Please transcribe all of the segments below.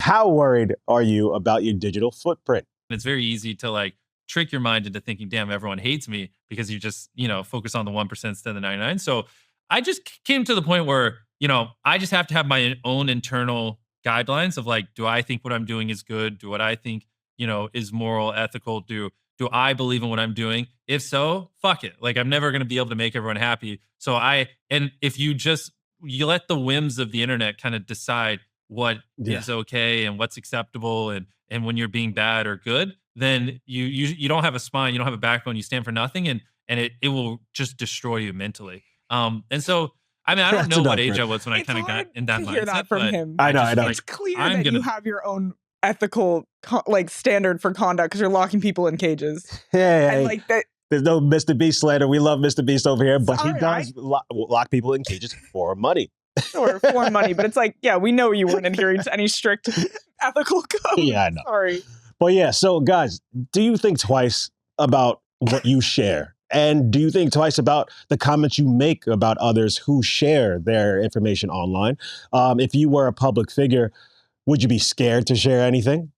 how worried are you about your digital footprint? It's very easy to like trick your mind into thinking, damn, everyone hates me because you just, focus on the 1% instead of the 99. So I just came to the point where, I just have to have my own internal guidelines of like, do I think what I'm doing is good? Do what I think, is moral, ethical? Do I believe in what I'm doing? If so, fuck it. Like I'm never going to be able to make everyone happy. And if you let the whims of the internet kind of decide what is okay and what's acceptable and when you're being bad or good, then you don't have a spine, you don't have a backbone, you stand for nothing, and it will just destroy you mentally. And so I mean, I don't know what age I was when I kind of got in that mindset. Hear that from him. I know. It's clear that you have your own ethical standard for conduct because you're locking people in cages. Yeah, and that. There's no Mr. Beast slander. We love Mr. Beast over here, but he does lock people in cages for money. Or for money, but it's like, yeah, we know you weren't adhering to any strict ethical code. Yeah, I know. Sorry. But yeah, so guys, do you think twice about what you share? And do you think twice about the comments you make about others who share their information online? If you were a public figure, would you be scared to share anything?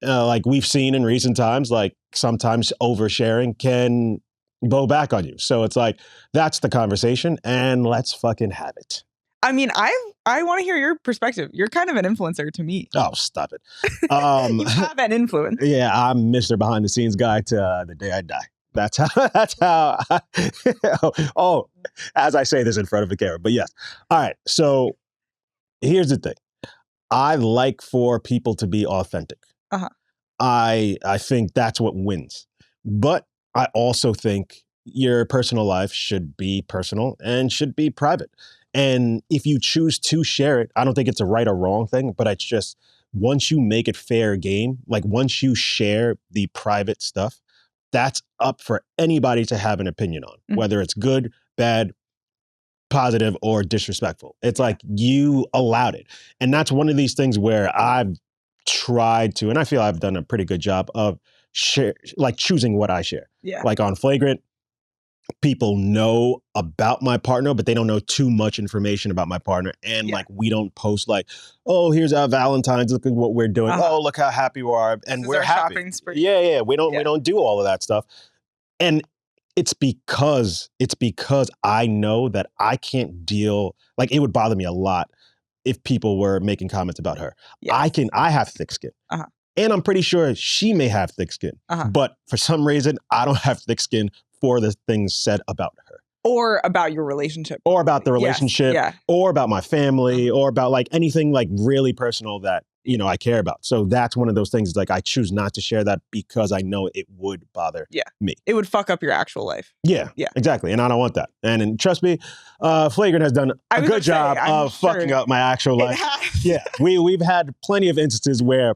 Like we've seen in recent times, like sometimes oversharing can blow back on you. So it's like, that's the conversation and let's fucking have it. I mean, I want to hear your perspective. You're kind of an influencer to me. Oh, stop it. You have an influence. Yeah, I'm Mr. Behind the Scenes guy to the day I die. That's how, as I say this in front of the camera, but yes. All right. So here's the thing. I like for people to be authentic. Uh-huh. I think that's what wins. But I also think your personal life should be personal and should be private. And if you choose to share it, I don't think it's a right or wrong thing, but it's just once you make it fair game, like once you share the private stuff, that's up for anybody to have an opinion on, whether it's good, bad, positive, or disrespectful. It's like you allowed it. And that's one of these things where I've tried to, and I feel I've done a pretty good job of choosing what I share. Yeah. Like on Flagrant, people know about my partner, but they don't know too much information about my partner. And like, we don't post like, oh, here's our Valentine's, look at what we're doing. Oh, look how happy we are. And we're happy. Shopping spree. Yeah. We don't do all of that stuff. And it's because I know that I can't deal, like it would bother me a lot if people were making comments about her. Yes. I have thick skin. And I'm pretty sure she may have thick skin. But for some reason, I don't have thick skin for the things said about her. Or about your relationship. Or about the relationship. Yes. Or about my family. Or about like anything like really personal that, I care about. So that's one of those things, like I choose not to share that because I know it would bother me. It would fuck up your actual life. Yeah, exactly. And I don't want that. And trust me, Flagrant has done a good job of fucking up my actual life. Yeah, we've had plenty of instances where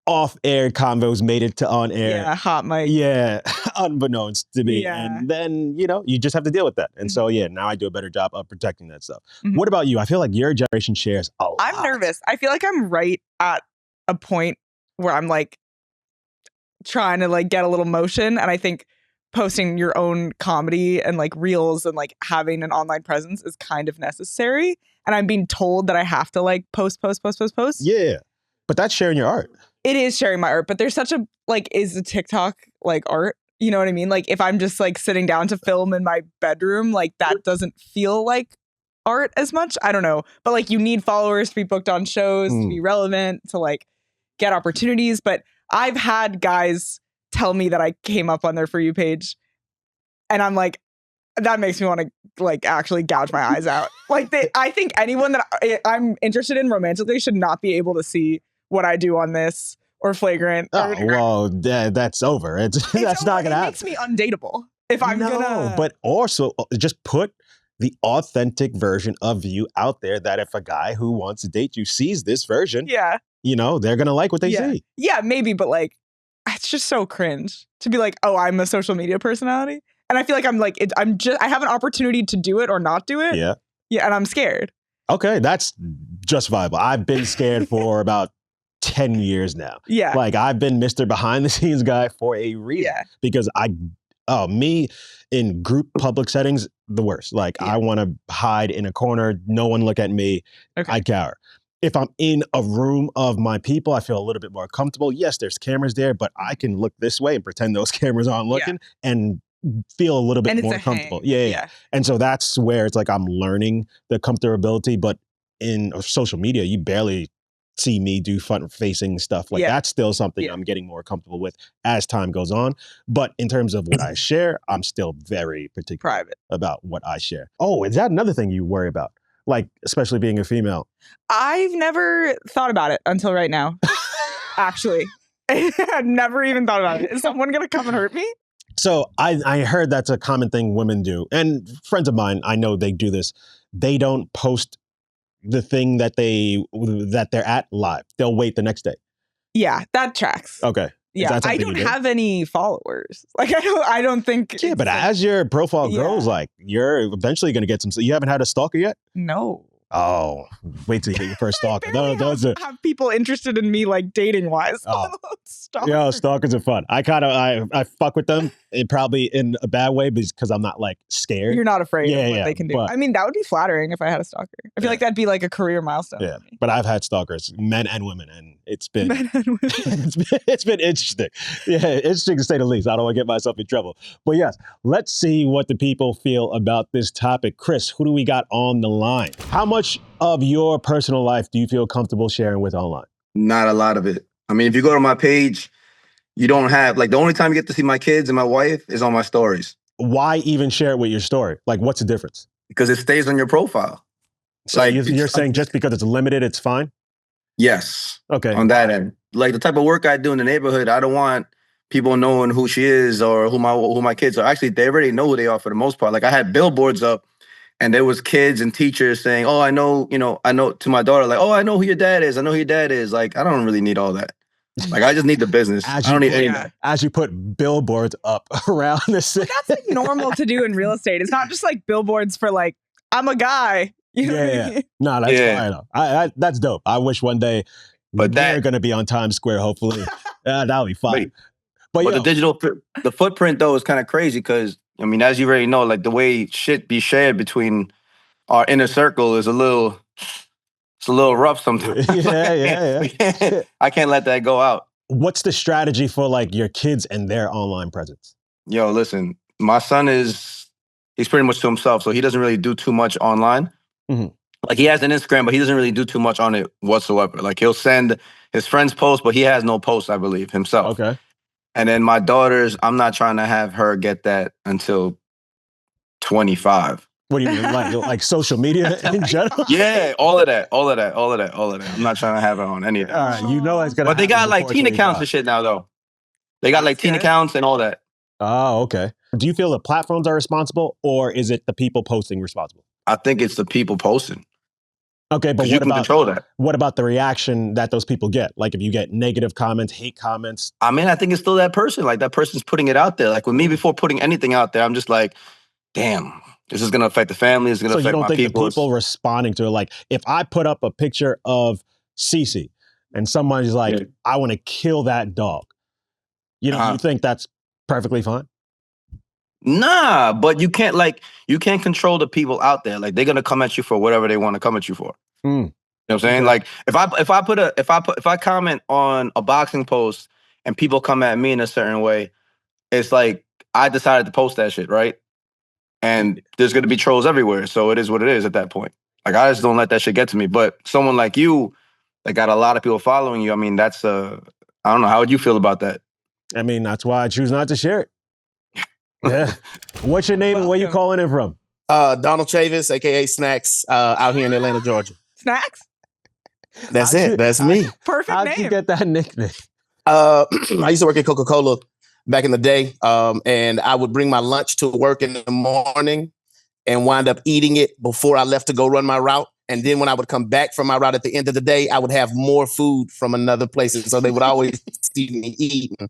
off-air convos made it to on-air. Yeah, hot mic. Yeah, unbeknownst to me. Yeah. And then, you just have to deal with that. And so, now I do a better job of protecting that stuff. What about you? I feel like your generation shares a lot. I'm nervous. I feel like I'm right at a point where I'm like trying to like get a little motion. And I think posting your own comedy and like reels and like having an online presence is kind of necessary. And I'm being told that I have to like post. Yeah, but that's sharing your art. It is sharing my art, but there's such a, like, is the TikTok like art? You know what I mean? Like if I'm just like sitting down to film in my bedroom, like that doesn't feel like art as much. I don't know. But like you need followers to be booked on shows, to be relevant, to like get opportunities. But I've had guys tell me that I came up on their For You page. And I'm like, that makes me want to like actually gouge my eyes out. Like I think anyone that I'm interested in romantically should not be able to see what I do on this or Flagrant. Well, that's over. That's not gonna happen. It makes me undateable if I'm gonna. But also just put the authentic version of you out there. That if a guy who wants to date you sees this version, they're gonna like what they see. Yeah, maybe, but like, it's just so cringe to be like, oh, I'm a social media personality, and I feel like I'm like, I have an opportunity to do it or not do it. Yeah, and I'm scared. Okay, that's justifiable. I've been scared for about 10 years now. Yeah. Like I've been Mr. Behind the Scenes guy for a reason. Yeah. Because me in group public settings, the worst. Like I want to hide in a corner. No one look at me. Okay. I cower. if I'm in a room of my people, I feel a little bit more comfortable. Yes, there's cameras there, but I can look this way and pretend those cameras aren't looking and feel a little bit And it's more a comfortable. hang. Yeah. And so that's where it's like I'm learning the comfortability, but in social media, you barely see me do front facing stuff. Like that's still something I'm getting more comfortable with as time goes on. But in terms of what I share, I'm still very particular Private about what I share. Oh, is that another thing you worry about? Like, especially being a female? I've never thought about it until right now. Actually, I've never even thought about it. Is someone going to come and hurt me? So I heard that's a common thing women do. And friends of mine, I know they do this. They don't post the thing that they're at live. They'll wait the next day. Yeah, that tracks. Okay. Yeah, I don't have any followers. Like I don't think. Yeah, but as your profile grows, like you're eventually going to get some. You haven't had a stalker yet? No. Oh, wait till you get your first stalker. Those have people interested in me like dating wise. Oh. Yeah, stalkers are fun. I fuck with them, and probably in a bad way because I'm not like scared. You're not afraid of what they can do. But, I mean, that would be flattering if I had a stalker. I feel like that'd be like a career milestone. Yeah, for me. But I've had stalkers, men and women, and it's been Men and women. it's been interesting. Yeah, interesting to say the least. I don't want to get myself in trouble. But yes, let's see what the people feel about this topic. Chris, who do we got on the line? How much of your personal life do you feel comfortable sharing with online? Not a lot of it. I mean, if you go to my page, you don't have, like, the only time you get to see my kids and my wife is on my stories. Why even share it with your story? Like, what's the difference? Because it stays on your profile. So like, you're saying just because it's limited, it's fine? Yes. Okay. On that end. Like, the type of work I do in the neighborhood, I don't want people knowing who she is or who my kids are. Actually, they already know who they are for the most part. Like, I had billboards up, and there was kids and teachers saying, oh, I know to my daughter, like, oh, I know who your dad is. I know who your dad is. Like, I don't really need all that. Like, I just need the business. I don't need anything. As you put billboards up around the city. That's like normal to do in real estate. It's not just like billboards for like, I'm a guy. You know what I mean? No, that's fine. That's dope. I wish one day they're going to be on Times Square, hopefully. That'll be fine. But the footprint, though, is kind of crazy because, I mean, as you already know, like the way shit be shared between our inner circle is a little rough sometimes. Yeah. I can't let that go out. What's the strategy for like your kids and their online presence? Yo, listen, my son he's pretty much to himself, so he doesn't really do too much online. Mm-hmm. Like, he has an Instagram, but he doesn't really do too much on it whatsoever. Like, he'll send his friends posts, but he has no posts, I believe, himself. Okay. And then my daughters, I'm not trying to have her get that until 25. What do you mean, like social media in general? Yeah, all of that. I'm not trying to have her on any of that. All right, you know it's gonna. But they got like teen accounts and shit now, though. They got like teen accounts and all that. Oh, okay. Do you feel the platforms are responsible, or is it the people posting responsible? I think it's the people posting. Okay, but you can control that. What about the reaction that those people get? Like if you get negative comments, hate comments? I mean, I think it's still that person. Like, that person's putting it out there. Like, with me, before putting anything out there, I'm just like, damn, this is going to affect the family. It's going to affect my people. So you don't think the people responding to it, like, if I put up a picture of Cece and somebody's like, I want to kill that dog, you think that's perfectly fine? Nah, but you can't control the people out there. Like, they're gonna come at you for whatever they want to come at you for. You know what I'm saying? Like, if I comment on a boxing post and people come at me in a certain way, it's like I decided to post that shit, right? And there's gonna be trolls everywhere. So it is what it is at that point. Like, I just don't let that shit get to me. But someone like you that got a lot of people following you, I mean, that's I don't know. How would you feel about that? I mean, that's why I choose not to share it. Yeah. What's your name and where you calling in from? Donald Chavis, aka Snacks, out here in Atlanta, Georgia. Snacks? That's it. That's me. Perfect name. How'd you get that nickname? I used to work at Coca-Cola back in the day, and I would bring my lunch to work in the morning and wind up eating it before I left to go run my route. And then when I would come back from my route at the end of the day, I would have more food from another place. And so they would always see me eating.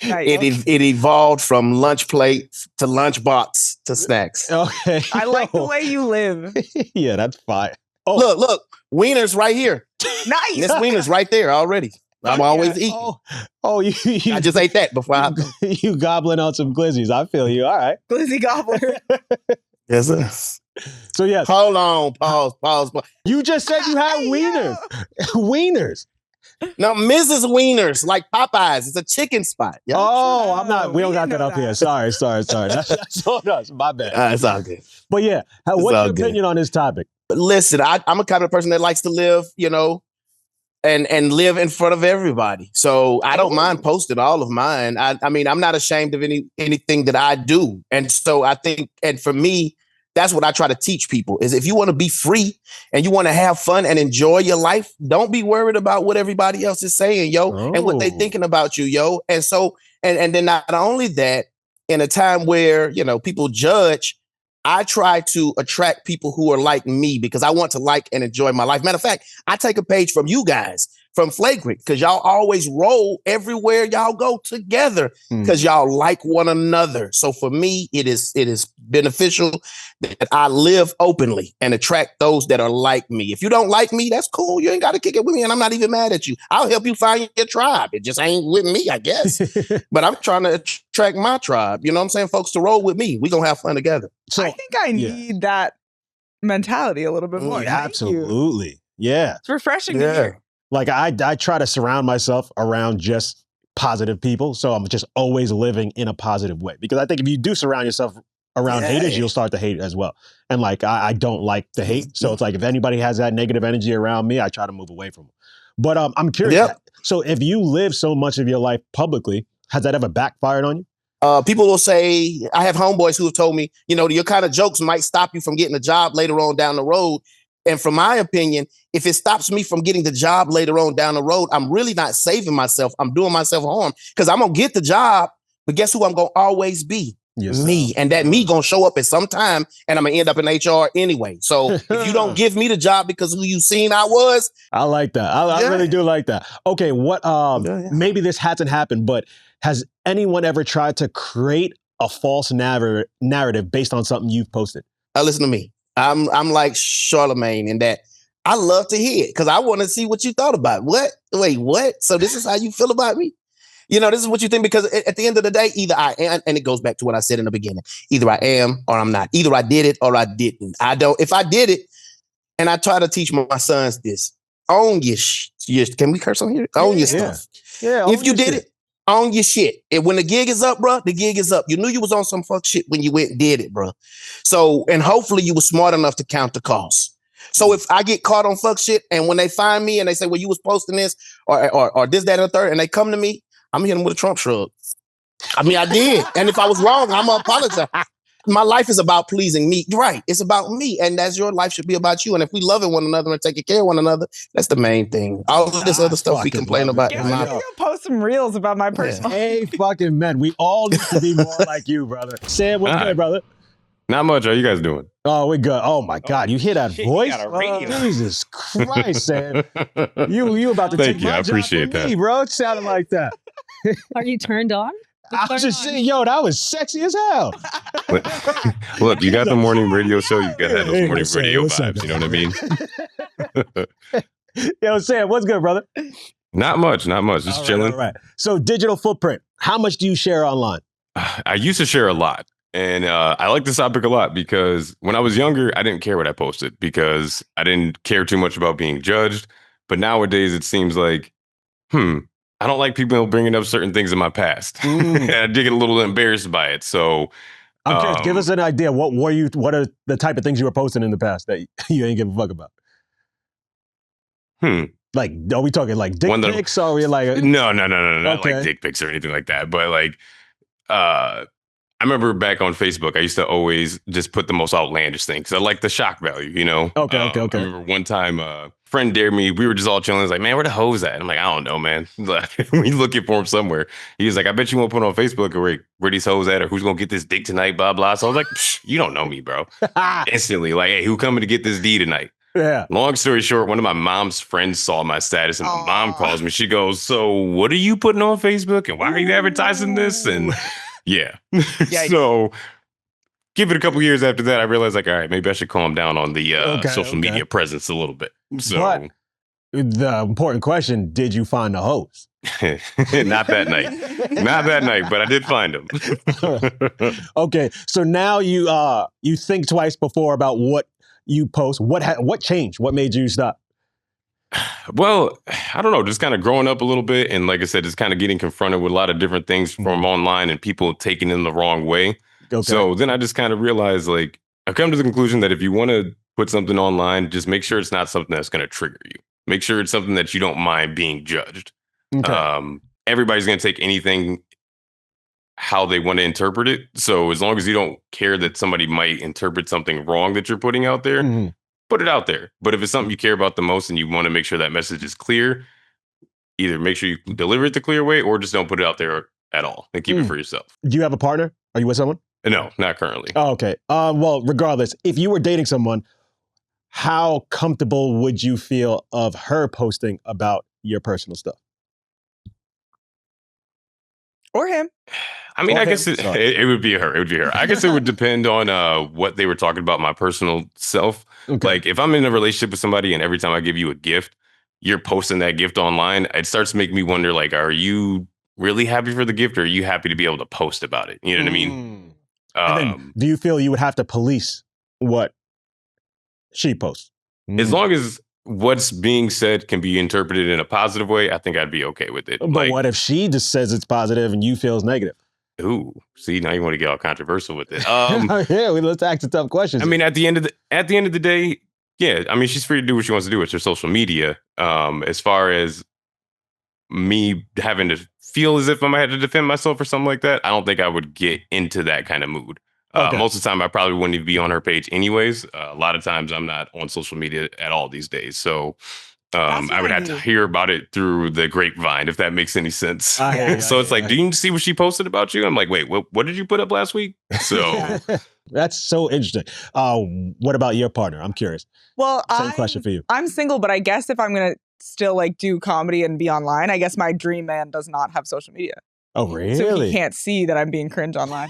Nice. It evolved from lunch plate to lunch box to snacks. Okay. I like the way you live. Yeah, that's fine. Oh. Look, Wiener's right here. Nice. This Wiener's right there already. I'm always eating. You I just ate that before you gobbling on some glizzies. I feel you. All right. Glizzy gobbler. Yes, sir. So yes. Hold on. Pause. You just said you had wieners. Wieners. No, Mrs. Wieners, like Popeyes. It's a chicken spot. Yo. Oh, I'm not. We don't got that up here. Sorry. That's on us. My bad. It's all good. But yeah, what's your opinion on this topic? Listen, I'm a kind of person that likes to live, and live in front of everybody. So I don't mind posting all of mine. I mean, I'm not ashamed of anything that I do. And so I think, and for me, that's what I try to teach people is if you want to be free and you want to have fun and enjoy your life, don't be worried about what everybody else is saying, and what they thinking about you, yo. And so, and then not only that, in a time where, people judge, I try to attract people who are like me because I want to like and enjoy my life. Matter of fact, I take a page from you guys, from Flagrant, because y'all always roll everywhere y'all go together because y'all like one another. So for me, it is beneficial that I live openly and attract those that are like me. If you don't like me, that's cool. You ain't got to kick it with me, and I'm not even mad at you. I'll help you find your tribe. It just ain't with me, I guess. But I'm trying to attract my tribe. You know what I'm saying? Folks to roll with me. We're going to have fun together. So I think I need that mentality a little bit more. Absolutely. Yeah. It's refreshing to hear. Like I try to surround myself around just positive people. So I'm just always living in a positive way. Because I think if you do surround yourself around haters, you'll start to hate as well. And like, I don't like the hate. So it's like, if anybody has that negative energy around me, I try to move away from them. But I'm curious. So if you live so much of your life publicly, has that ever backfired on you? People will say, I have homeboys who have told me, your kind of jokes might stop you from getting a job later on down the road. And from my opinion, if it stops me from getting the job later on down the road, I'm really not saving myself. I'm doing myself harm because I'm going to get the job. But guess who I'm going to always be? Me. And that me going to show up at some time and I'm going to end up in HR anyway. So if you don't give me the job because who you seen I was. I like that. I really do like that. Okay. What, maybe this hasn't happened, but has anyone ever tried to create a false narrative based on something you've posted? Listen to me. I'm like Charlemagne in that I love to hear it because I want to see what you thought about it. What? Wait, what? So this is how you feel about me? This is what you think, because at the end of the day, either I am, and it goes back to what I said in the beginning, either I am or I'm not. Either I did it or I didn't. If I did it, and I try to teach my sons this, own your can we curse on here? Own your stuff. Yeah. If you did it, own your shit. And when the gig is up, bro, the gig is up. You knew you was on some fuck shit when you went and did it, bro. So, and hopefully you were smart enough to count the costs. So if I get caught on fuck shit and when they find me and they say, well, you was posting this or this, that, and the third, and they come to me, I'm hitting them with a Trump shrug. I mean, I did. And if I was wrong, I'm going to apologize. My life is about pleasing me. Right. It's about me. And that's your life should be about you. And if we loving one another and taking care of one another, that's the main thing. All of this other stuff we complain about. I'm going to post some reels about my personal. Hey, fucking men. We all need to be more like you, brother. Sam, what's good, brother? Not much. How you guys doing? Oh, we're good. Oh my God, you hear that voice? Jesus Christ, Sam. You about to take my job. I appreciate that, me, bro. It sounded like that. Are you turned on? I was just saying, yo, that was sexy as hell. Look, you got the morning radio show. You got to have those morning radio vibes. You know what I mean? Yo, Sam, what's good, brother? Not much. Just chilling. All right. So, digital footprint. How much do you share online? I used to share a lot. And I like this topic a lot because when I was younger, I didn't care what I posted because I didn't care too much about being judged. But nowadays, it seems like, I don't like people bringing up certain things in my past. And I did get a little embarrassed by it. So I'm curious, give us an idea. What are the type of things you were posting in the past that you ain't give a fuck about? Like, are we talking like dick pics? Or are we like No, not like dick pics or anything like that. But like, I remember back on Facebook, I used to always just put the most outlandish things because I like the shock value, you know? Okay. I remember one time a friend dared me. We were just all chilling. He was like, man, where the hoes at? And I'm like, I don't know, man. We looking for him somewhere. He was like, I bet you won't put on Facebook or where these hoes at or who's going to get this dick tonight, blah, blah. So I was like, you don't know me, bro. Instantly, like, hey, who coming to get this D tonight? Yeah. Long story short, one of my mom's friends saw my status and my mom calls me. She goes, so what are you putting on Facebook and why are you advertising this? And yeah. So give it a couple years after that, I realized like, all right, maybe I should calm down on the social media presence a little bit. So The important question, did you find the host? Not that night. Not that night, but I did find him. Okay, so now you think twice before about what you post. What changed? What made you stop? Well, I don't know, just kind of growing up a little bit. And like I said, just kind of getting confronted with a lot of different things from online and people taking it in the wrong way. Okay. So then I just kind of realized, like, I come to the conclusion that if you want to put something online, just make sure it's not something that's going to trigger you. Make sure it's something that you don't mind being judged. Okay. Everybody's going to take anything how they want to interpret it. So as long as you don't care that somebody might interpret something wrong that you're putting out there, put it out there. But if it's something you care about the most and you want to make sure that message is clear, either make sure you deliver it the clear way or just don't put it out there at all and keep it for yourself. Do you have a partner? Are you with someone? No, not currently. Oh, okay. Well, regardless, if you were dating someone, how comfortable would you feel of her posting about your personal stuff? Or him. I mean, I guess it would be her. It would be her. I guess it would depend on what they were talking about, my personal self. Okay. Like if I'm in a relationship with somebody and every time I give you a gift, you're posting that gift online, it starts to make me wonder, like, are you really happy for the gift or are you happy to be able to post about it? You know what I mean? And then, do you feel you would have to police what she posts? As long as what's being said can be interpreted in a positive way, I think I'd be okay with it. But like, what if she just says it's positive and you feel it's negative? Ooh, see, now you want to get all controversial with it. Yeah, let's ask the tough questions. I mean, at the end of the day, yeah. I mean, she's free to do what she wants to do with her social media. As far as me having to feel as if I might have to defend myself or something like that, I don't think I would get into that kind of mood. Okay. Most of the time, I probably wouldn't even be on her page anyways. A lot of times, I'm not on social media at all these days. So I would have to hear about it through the grapevine, if that makes any sense. So it's like, do you see what she posted about you? I'm like, wait, what did you put up last week? So that's so interesting. What about your partner? I'm curious. Well, same question for you. I'm single, but I guess if I'm going to still like do comedy and be online, I guess my dream man does not have social media. Oh, really? So he can't see that I'm being cringe online.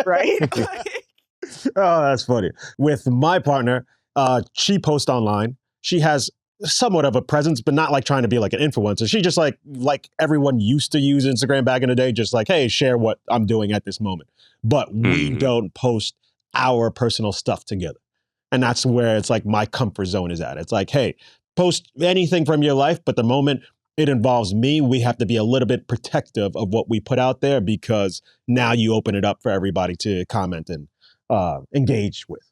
Right? Oh, that's funny. With my partner, she posts online. She has somewhat of a presence, but not like trying to be like an influencer. She just like everyone used to use Instagram back in the day, just like, hey, share what I'm doing at this moment. But we don't post our personal stuff together. And that's where it's like my comfort zone is at. It's like, hey, post anything from your life, but the moment it involves me, we have to be a little bit protective of what we put out there because now you open it up for everybody to comment and engage with.